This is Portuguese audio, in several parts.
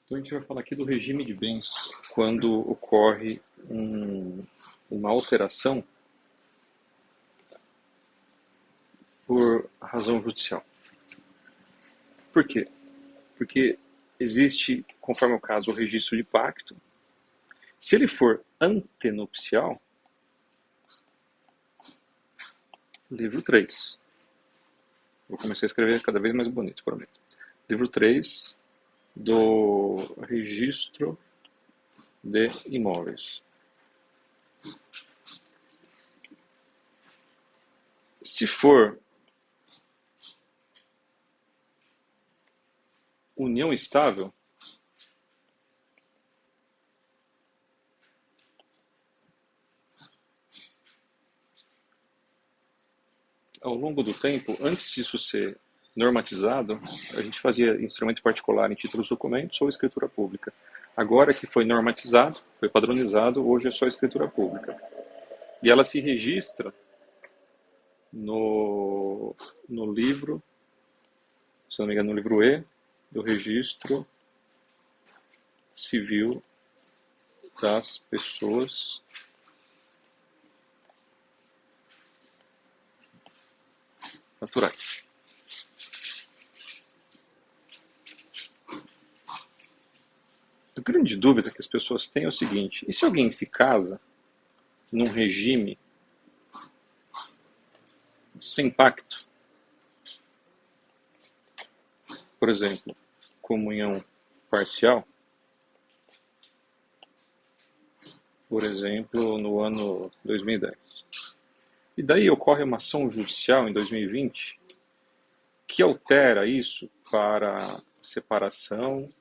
Então a gente vai falar aqui do regime de bens quando ocorre uma alteração por razão judicial. Por quê? Porque existe, conforme o caso, o registro de pacto. Se ele for antenupcial, livro 3. Vou começar a escrever cada vez mais bonito, prometo. Livro 3 do registro de imóveis. Se for união estável, ao longo do tempo, antes disso ser normatizado, a gente fazia instrumento particular em títulos documentos ou escritura pública. Agora que foi normatizado, foi padronizado, hoje é só escritura pública. E ela se registra no livro, se não me engano, no livro E, do registro civil das pessoas naturais. A grande dúvida que as pessoas têm é o seguinte: e se alguém se casa num regime sem pacto? Por exemplo, comunhão parcial, por exemplo, no ano 2010. E daí ocorre uma ação judicial em 2020 que altera isso para separação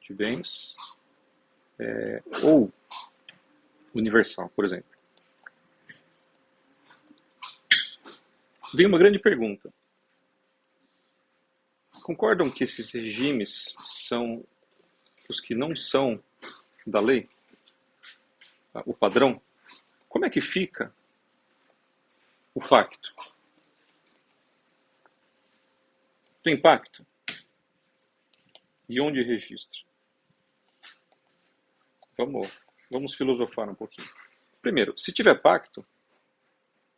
de bens ou universal, por exemplo. Vem uma grande pergunta. Concordam que esses regimes são os que não são da lei? O padrão? Como é que fica o pacto? Tem pacto? E onde registra? Vamos filosofar um pouquinho. Primeiro, se tiver pacto,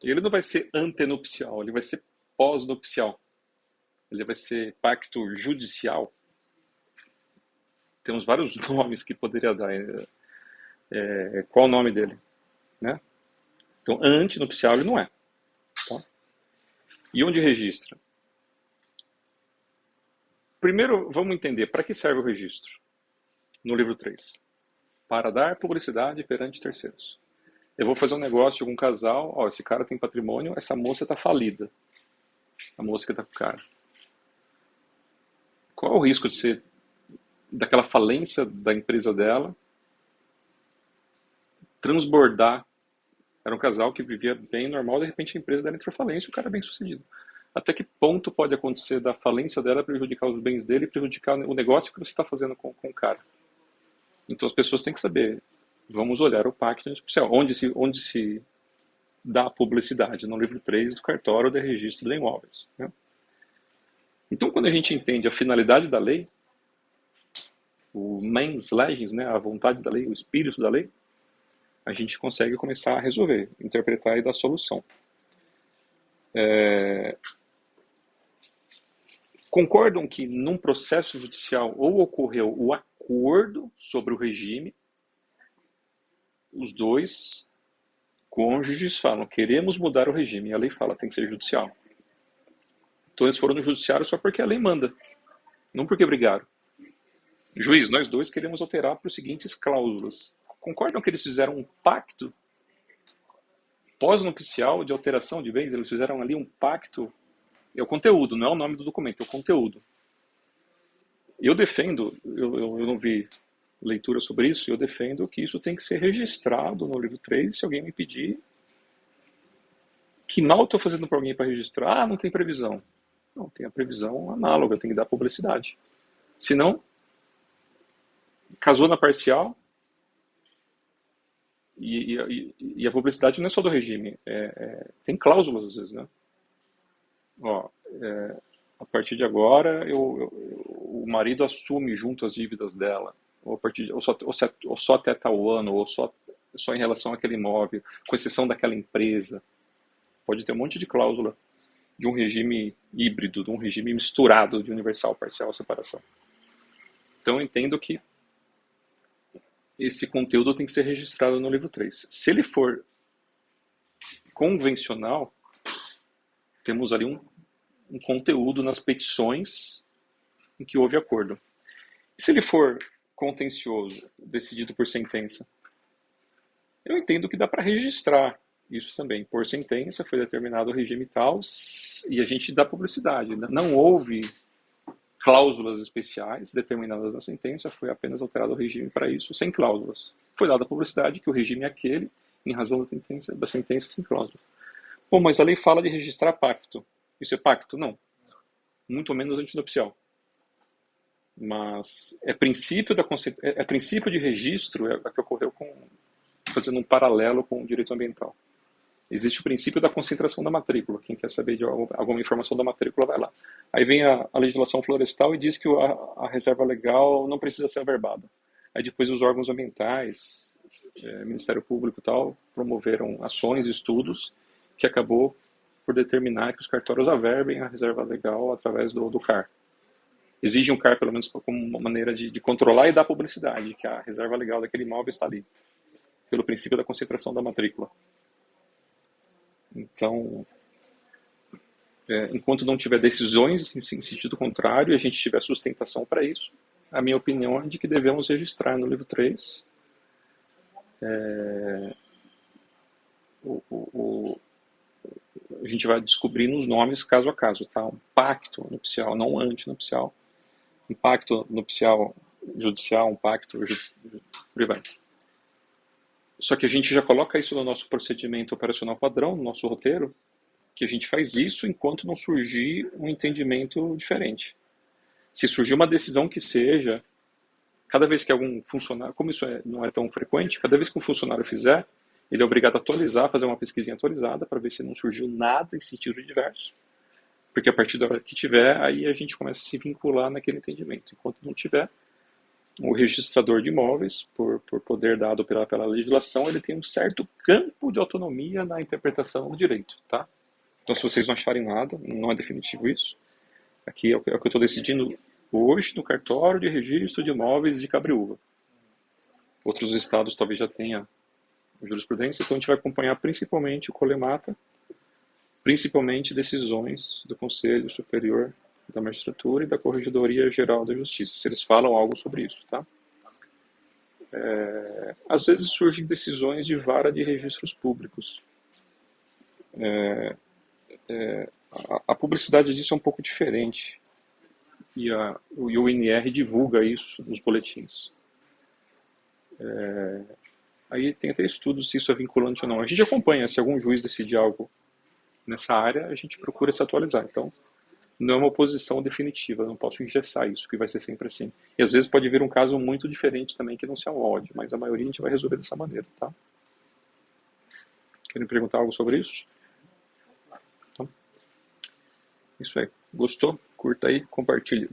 ele não vai ser antenupcial, ele vai ser pós-nupcial. Ele vai ser pacto judicial. Temos vários nomes que poderia dar. Qual o nome dele? Né? Então, antenupcial ele não é. Tá? E onde registra? Primeiro, vamos entender para que serve o registro no livro 3. Para dar publicidade perante terceiros. Eu vou fazer um negócio com um casal, ó, esse cara tem patrimônio, essa moça está falida. A moça que está com o cara. Qual é o risco de ser daquela falência da empresa dela transbordar? Era um casal que vivia bem normal, de repente a empresa dela entrou em falência e o cara é bem sucedido. Até que ponto pode acontecer da falência dela prejudicar os bens dele e prejudicar o negócio que você está fazendo com o cara? Então as pessoas têm que saber, vamos olhar o pacto especial, onde se dá publicidade, no livro 3 do cartório de registro de imóveis. Né? Então quando a gente entende a finalidade da lei, o mens legis, né, a vontade da lei, o espírito da lei, a gente consegue começar a resolver, interpretar e dar solução. Concordam que num processo judicial ou ocorreu o acordo sobre o regime, os dois cônjuges falam, queremos mudar o regime, e a lei fala, tem que ser judicial. Então eles foram no judiciário só porque a lei manda, não porque brigaram. Juiz, nós dois queremos alterar para os seguintes cláusulas. Concordam que eles fizeram um pacto pós-nupcial de alteração de bens? Eles fizeram ali um pacto. É o conteúdo, não é o nome do documento, é o conteúdo. Eu defendo, eu não vi leitura sobre isso, eu defendo que isso tem que ser registrado no livro 3, se alguém me pedir, que mal estou fazendo para alguém para registrar, não tem previsão. Não, tem a previsão análoga, tem que dar publicidade. Se não, casou na parcial, e a publicidade não é só do regime, tem cláusulas às vezes, né? Ó, a partir de agora o marido assume junto as dívidas dela, ou, a partir, ou só até tal ano, ou só em relação àquele imóvel, com exceção daquela empresa. Pode ter um monte de cláusula de um regime híbrido, de um regime misturado de universal, parcial, separação. Então eu entendo que esse conteúdo tem que ser registrado no livro 3. Se ele for convencional, temos ali um conteúdo nas petições em que houve acordo. E se ele for contencioso, decidido por sentença, eu entendo que dá para registrar isso também. Por sentença, foi determinado o regime tal, e a gente dá publicidade. Não houve cláusulas especiais determinadas na sentença, foi apenas alterado o regime para isso, sem cláusulas. Foi dada a publicidade que o regime é aquele, em razão da sentença sem cláusulas. Bom, mas a lei fala de registrar pacto. Isso é pacto? Não. Muito menos antinupcial. Mas é princípio de registro, é que ocorreu fazendo um paralelo com o direito ambiental. Existe o princípio da concentração da matrícula. Quem quer saber de alguma informação da matrícula vai lá. Aí vem a legislação florestal e diz que a reserva legal não precisa ser averbada. Aí depois os órgãos ambientais, Ministério Público e tal, promoveram ações e estudos que acabou por determinar que os cartórios averbem a reserva legal através do CAR. Exige um CAR, pelo menos, como uma maneira de controlar e dar publicidade, que a reserva legal daquele imóvel está ali, pelo princípio da concentração da matrícula. Então, enquanto não tiver decisões em sentido contrário e a gente tiver sustentação para isso, a minha opinião é de que devemos registrar no livro 3 a gente vai descobrindo os nomes caso a caso, tá? Um pacto nupcial, não um antinupcial. Um pacto nupcial judicial, um pacto privado. Só que a gente já coloca isso no nosso procedimento operacional padrão, no nosso roteiro, que a gente faz isso enquanto não surgir um entendimento diferente. Se surgir uma decisão que seja, cada vez que algum funcionário, como isso não é tão frequente, cada vez que um funcionário fizer, ele é obrigado a atualizar, fazer uma pesquisinha atualizada para ver se não surgiu nada em sentido diverso. Porque a partir da hora que tiver, aí a gente começa a se vincular naquele entendimento. Enquanto não tiver, o registrador de imóveis, por poder dado pela legislação, ele tem um certo campo de autonomia na interpretação do direito, tá? Então, se vocês não acharem nada, não é definitivo isso. Aqui é o que eu estou decidindo hoje no cartório de registro de imóveis de Cabreúva. Outros estados talvez já tenham jurisprudência, então a gente vai acompanhar principalmente o Colemata, principalmente decisões do Conselho Superior da Magistratura e da Corregedoria Geral da Justiça, se eles falam algo sobre isso, tá? Às vezes surgem decisões de vara de registros públicos. A publicidade disso é um pouco diferente e o INR divulga isso nos boletins. Aí tem até estudos se isso é vinculante ou não. A gente acompanha, se algum juiz decide algo nessa área, a gente procura se atualizar. Então, não é uma posição definitiva, eu não posso engessar isso, que vai ser sempre assim. E às vezes pode vir um caso muito diferente também, que não se amolde, mas a maioria a gente vai resolver dessa maneira, tá? Querem perguntar algo sobre isso? Então, isso aí. Gostou? Curta aí, compartilhe.